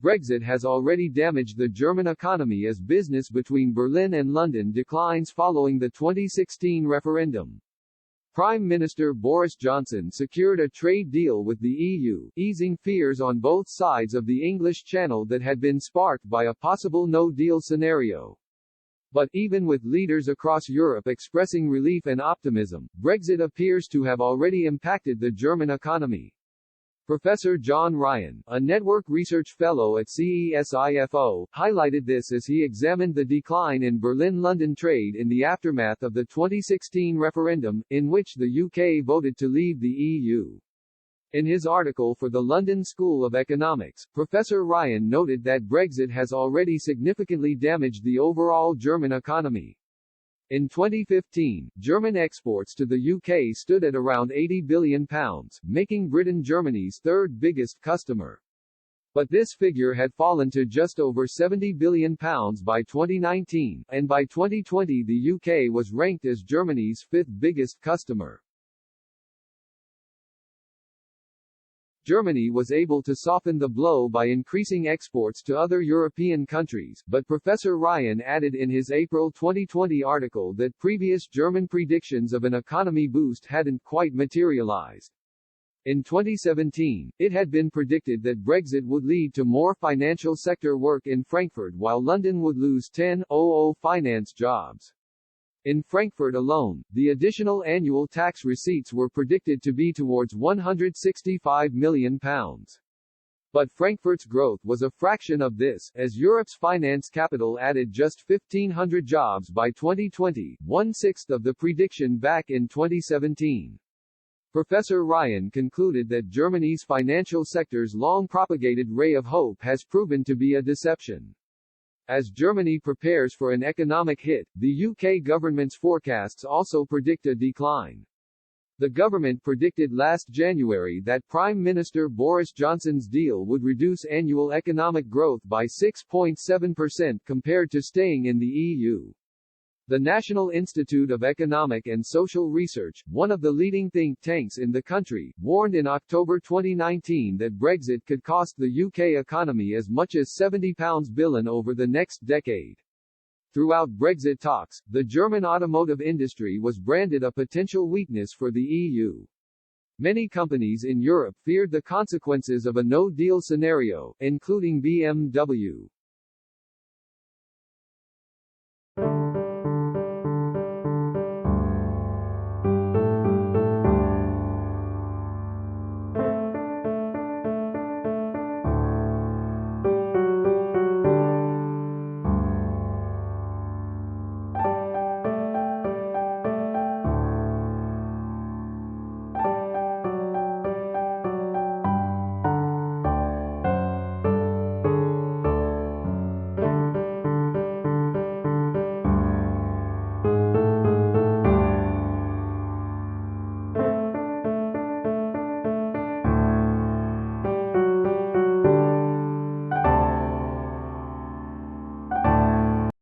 Brexit has already damaged the German economy as business between Berlin and London declines following the 2016 referendum. Prime Minister Boris Johnson secured a trade deal with the EU, easing fears on both sides of the English Channel that had been sparked by a possible no-deal scenario. But, even with leaders across Europe expressing relief and optimism, Brexit appears to have already impacted the German economy. Professor John Ryan, a network research fellow at CESIFO, highlighted this as he examined the decline in Berlin-London trade in the aftermath of the 2016 referendum, in which the UK voted to leave the EU. In his article for the London School of Economics, Professor Ryan noted that Brexit has already significantly damaged the overall German economy. In 2015, German exports to the UK stood at around £80 billion, making Britain Germany's third biggest customer. But this figure had fallen to just over £70 billion by 2019, and by 2020 the UK was ranked as Germany's fifth biggest customer. Germany was able to soften the blow by increasing exports to other European countries, but Professor Ryan added in his April 2020 article that previous German predictions of an economy boost hadn't quite materialized. In 2017, it had been predicted that Brexit would lead to more financial sector work in Frankfurt while London would lose 10,000 finance jobs. In Frankfurt alone, the additional annual tax receipts were predicted to be towards £165 million. But Frankfurt's growth was a fraction of this, as Europe's finance capital added just 1,500 jobs by 2020, one-sixth of the prediction back in 2017. Professor Ryan concluded that Germany's financial sector's long-propagated ray of hope has proven to be a deception. As Germany prepares for an economic hit, the UK government's forecasts also predict a decline. The government predicted last January that Prime Minister Boris Johnson's deal would reduce annual economic growth by 6.7% compared to staying in the EU. The National Institute of Economic and Social Research, one of the leading think tanks in the country, warned in October 2019 that Brexit could cost the UK economy as much as £70 billion over the next decade. Throughout Brexit talks, the German automotive industry was branded a potential weakness for the EU. Many companies in Europe feared the consequences of a no-deal scenario, including bl.w.